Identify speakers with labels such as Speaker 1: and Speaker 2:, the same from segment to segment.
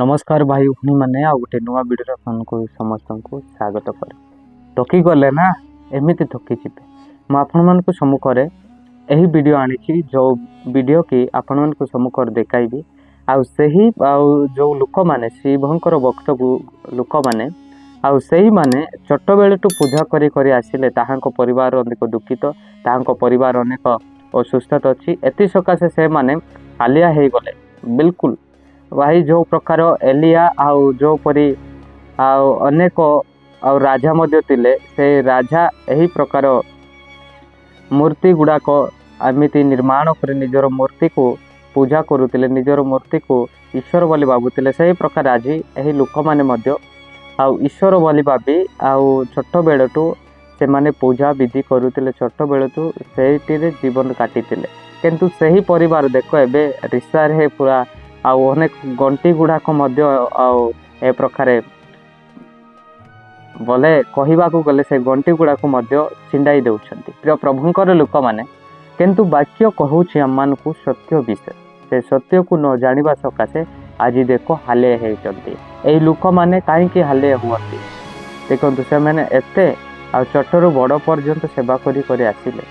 Speaker 1: नमस्कार भाई भूणी मैंने आ गोटे नुआ वीडियो आपको समस्त को स्वागत करे। थकी गले ना एमती थकी जीवे मुझे सम्मुखें यही वीडियो आनी जो वीडियो कि आपण मान सम्मुखें देखाइबी आही जो लोक मैंने शिवंकर भक्त लोक मैंने आई मैंने छोट बेलू पूजा करी आसिले परिवार अनेक दुखित परिवार अनेक असुस्थ अच्छी एति सकाशे से माने हालिया हो गले बिल्कुल भाई जो प्रकार एलिया आउ जो परी अनेक राजा मध्य तिले से राजा यही प्रकार मूर्ति गुड़ाक एमती निर्माण कर निजर मूर्ति को पूजा करुले निजर मूर्ति को ईश्वर बोली भावुले से प्रकार आज यही लोक मैंने ईश्वर बोली भावी छोट बेलू से माने पूजा विधि करुले छोट बेलू से जीवन काटी किंतु सही परिवार देख एबे रिसार है पूरा अनेक गंटी गुड़ाक ए प्रकार बोले कहवाक गले से गंटी गुड़ाक छिंडाई दौरान प्रिय प्रभुंकर लोक मैंने किंतु वाक्य कहूँ आम को सत्य विषय से सत्य को न जाना सकाशे आज देख हाले होती लोक मैंने कहीं हाले हुआ देखो से मैंने एत छोटू बड़ पर्यंत सेवा करी आसिले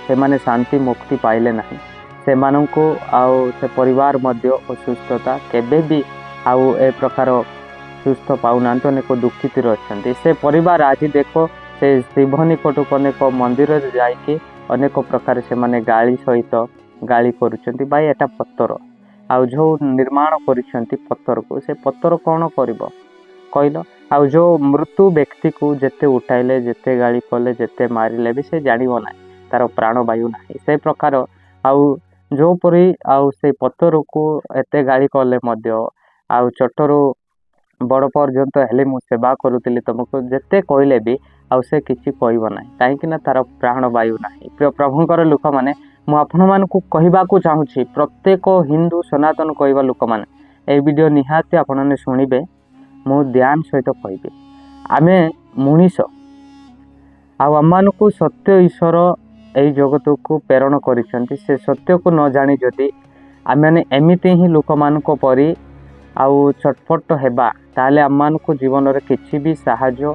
Speaker 1: से माने शांति मुक्ति पाइले नहीं से माननको से परिवार मध्य असुस्थता केबे भी ए प्रकार सुस्थ पाऊना अनेक दुखित अच्छा से परिवार आज देख से शिव निकट को अनेक मंदिर जाकि अनेक प्रकार से माने गाली सहित गाली करुँच भाई एटा पत्थर आउ जो निर्माण करिसेंती पत्थर को से पत्थर कौन कर कहल आउ जो मृत्यु व्यक्ति को जेते उठाइले जेते गाली कले जेते मारिले भी से जानिबो ना तार प्राणवायु ना से प्रकार आउ जो परी से पत्थर को एते गाली कले छोटू बड़ पर्यंत हेले मु सेवा करुली तुमको जेते कहले भी से किसी कहना कहीं तार प्राणवायु ना प्रिय प्रभुंकर लोक मैंने मुझे चाहूँगी प्रत्येक हिंदू सनातन कहवा लोक मैंने ये वीडियो निहाती आपने शुणिबे मु ध्यान सहित कहि आमे मनीष आम को सत्य ईश्वर यही जगत को प्रेरण करिसेंती से सत्य को न जानी जदि आम एमती ही लोक मान परी छटपट हेबा ताले आम को जीवन में किसी भी साहाय्य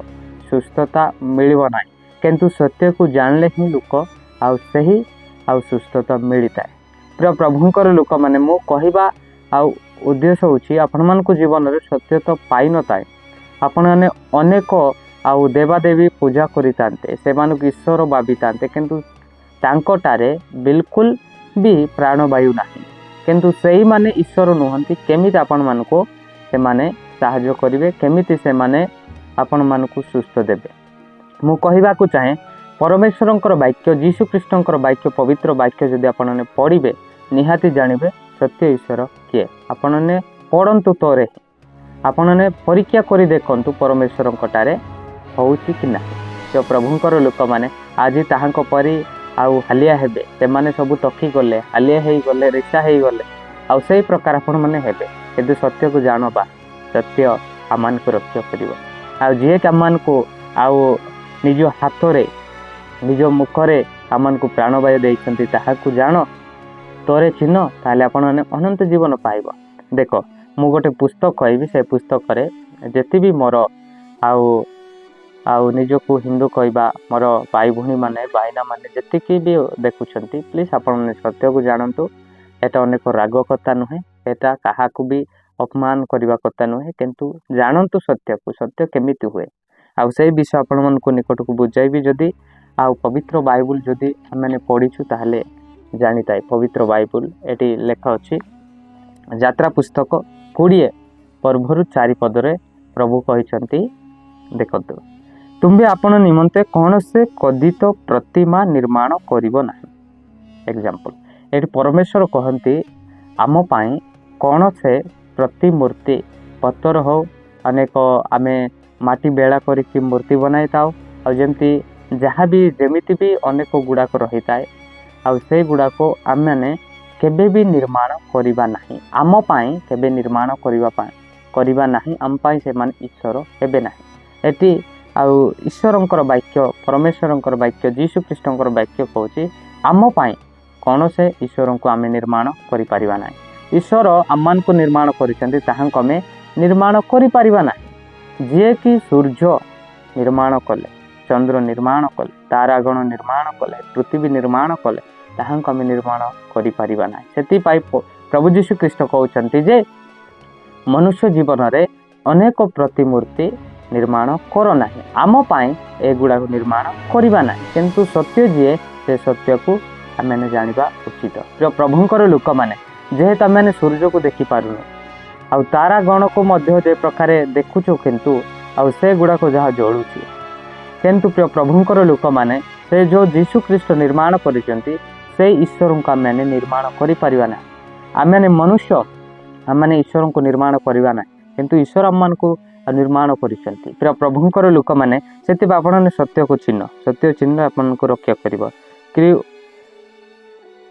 Speaker 1: सुस्थता मिलिबो ना किंतु सत्य को जानले ही लोक सही सुस्थता मिलता है। प्रिय प्रभुंकर लोक मैंने मो कहवा उद्देश्य होची आपण मान को जीवन में सत्य तो पाई न थाए आपण मैंने अनेक देवादेवी पूजा करितांते से मानक ईश्वर भावी थांते किंतु तांकोटारे बिल्कुल भी प्राणवायु नहीं किंतु सही माने ईश्वर नुहंती केमिति आपण मानको से माने साहाय्य करिवे केमिति से माने आपण मानको सुस्थ देबे। मु कहबा को चाहे परमेश्वरंकर वाक्य जीशु ख्रीष्टंकर वाक्य पवित्र वाक्य जदि आपण पढ़िबे निहाती जानिबे सत्य ईश्वर किए आपण पढ़ंतु तोरे आपण परीक्षा करी देखंतु परमेश्वरंकटारे होउची कि ना। तो प्रभुंकर लोक माने आज ताहांको परी हालिया हेबे से माने सब टकी गले हालिया हो गले रिसा हो गले से प्रकार आपण मैंने हेबे किंतु सत्य को जानबा सत्य आमान को रक्षा कर जी आम को निज हाथ रे निज मुखरे आमान को प्राणवायु देइछंती ताहाकु जान तोरे चिन्ह ताले आपण माने अनंत जीवन पाइब। देख मु गोटे पुस्तक कहबी से पुस्तक रे जेति भी मोर निजको हिंदू कहवा मोर भाई भूणी माने भाईना माने जेतिकी भी देखुंट प्लीज आपण सत्य को जानतु एटा अनेक राग कथा नुहे एटा काहाकू भी अपमान करने कथा नुहे किंतु जानतु सत्य को सत्य केमिति हुए से विषय आपण मन को निकट को बुझाइबी जदि पवित्र बाइबल जदि आम पढ़ीछु ताहले जानिताए पवित्र बाइबल एटी लेखा अछि यात्रा पुस्तक 20 पर्वरु 4 पदरे प्रभु कहिसंती देखंतु तुम्बे आपण निमंते कौन से कदित प्रतिमा निर्माण करिवो नाही। एग्जांपल एटी परमेश्वर कहंती आम पाई कौन से प्रतिमूर्ति पत्थर हो अनेक आमे माटी बेड़ा करिकी मूर्ति बनाई थाओ जमती जहाँ भी जेमिति भी अनेक गुड़ाक रही थाए से गुड़ाक आम मैंने केबे भी निर्माण करिबा नाही आम पाई केबे निर्माण करिबा नाही आम पाई से मान ईश्वर हेबे नाही। एटी ईश्वरंकर वाक्य परमेश्वरंकर वाक्य जीशु ख्रीष्टंकर वाक्य कहूँ आम पाई कौन से ईश्वर को आम निर्माण करि परिबा नाही ईश्वर आम को निर्माण करें निर्माण करें जी कि सूर्य निर्माण कले, चंद्र निर्माण कले, तारागण निर्माण कले, पृथ्वी निर्माण कले, ताहां आम निर्माण करें ना। से प्रभु जीशु ख्रीष्ट कहते जे मनुष्य जीवन में अनेक प्रतिमूर्ति निर्माण करना आम एगुड़ा निर्माण करवा ना, किंतु सत्य जी से सत्य को आम जाना उचित। जो प्रभुंकर लोक मैंने जेहेतु आम सूर्य को देखी पारुन आ तारा गण को जे प्रकार देखुचु, किंतु आ से गुड़ाक जहाँ जलुची, किंतु प्रिय प्रभुंकर लोक मैंने से जो जीशु ख्रीष्ट निर्माण करिसेंती से ईश्वर को आम निर्माण करें ना। आम मनुष्य आम ईश्वर को निर्माण करवा ना, किंतु ईश्वर आम को निर्माण करिसेंती। प्रिय प्रभुंकर लोक मैंने से आपने सत्य को चिन्ह, सत्य चिन्ह आपन को रक्षा कर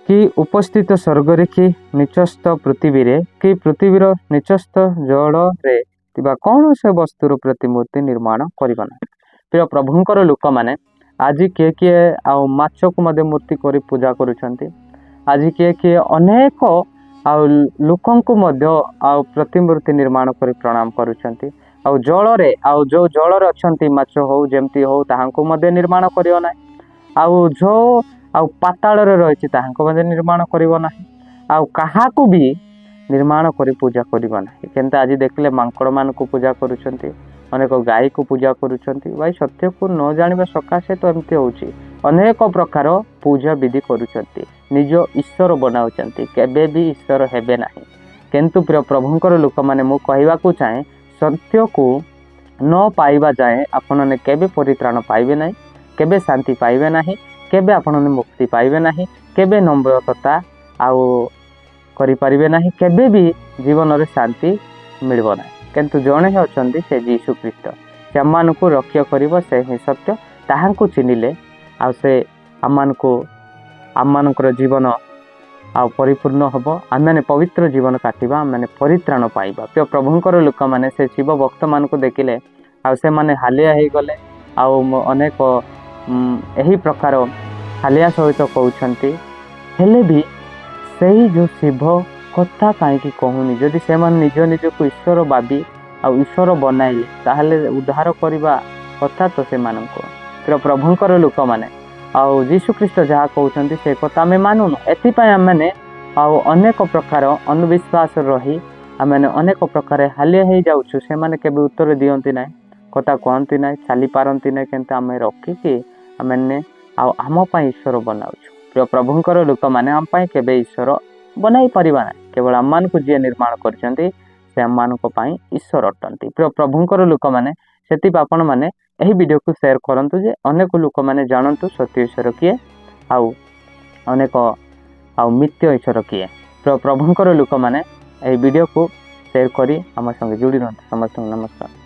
Speaker 1: कि उपस्थित स्वर्ग रे कि निचस्थ पृथ्वी रे कि पृथ्वीर निचस्थ जल रे कौन से वस्तुर प्रतिमूर्ति निर्माण करना। प्रिय प्रभुंकर लोक मैंने आज किए किए माछ को मध्य मूर्ति कर पूजा करुछंती, आज किए किए अनेक लोकं को मध्य प्रतिमूर्ति निर्माण कर प्रणाम करुछंती। जल रे जो जल रे अछंती माछ हो जेमती हो ताहांको मध्य निर्माण करियो ना। जो पाताल रही मध्य निर्माण करिवो ना, काहाकू भी निर्माण कर पूजा करिवो ना। किंतु आज देखले मांकड़ मान को पूजा करुछंती, अनेक गाई को पूजा करुछंती। भाई सत्य को न जानिबा सकाशे तो एमती होउची, अनेक प्रकार पूजा विधि करुछंती, निज ईश्वर बनाउछंती, केबे भी ईश्वर हेबे नाही। किंतु प्रिय प्रभुंकर लोक माने मु कहवा को चाहे सत्य को न पाइबा जाए आपण ने केबे परित्राण पाइबे नाही, केबे शांति पाइबे नाही, केबे आपण ने मुक्ति पाइबे नाही, केबे नम्रता करि परिबे नाही, केबे भी जीवन रे शांति मिलबो नाही। किंतु जणे ही अछंती से जीशु ख्रीष्ट, से आम को रक्षा करिवो, से ही सत्य। ताहांको चिनिले आ से आमମାନଙ୍କର जीवन परिपूर्ण हम, आम पवित्र जीवन काटिबा, आम परित्राण पाइबा। प्रिय प्रभुंकर लोक मैंने से शिव भक्त मान को देखिले से माने हालिया हो गले, अनेक यही प्रकार हालिया सहित कहते हेले भी सही जो शिव कथा कहीं कहूनी, जदि से निज निज को ईश्वर भावी ईश्वर बनाइले ताहले उद्धार करवा कथा तो से प्रिय प्रभुंकर लोक मैंने जीशु ख्रीष्ट जहाँ कहते से कथा आम मानुन। एपाई आम अनेक प्रकार अंधविश्वास रही आम अनेक प्रकार हालिया हो जाऊँ, से माने केबे उत्तर दियंती ना, कथा कहती ना, चली पारती ना, किंतु आम रखिकी आमने आम ईश्वर बनाऊँ। प्रिय प्रभुंकर लोक मैंने आम केबे ईश्वर बनाई पारिबा ना, केवल आम को जी निर्माण करछंती से आम ईश्वर अटंती। प्रिय प्रभुंकर लोक मैंने से आपण मैंने यही वीडियो को शेयर करंतु जे अनेक लोक मैंने जानतु सत्य ईश्वर किए अनेक मिथ्य ईश्वर किए। प्रिय प्रभुंकर लोक मैंने यही वीडियो को शेयर करी आम संगे जोड़ी रहते। समस्त नमस्कार।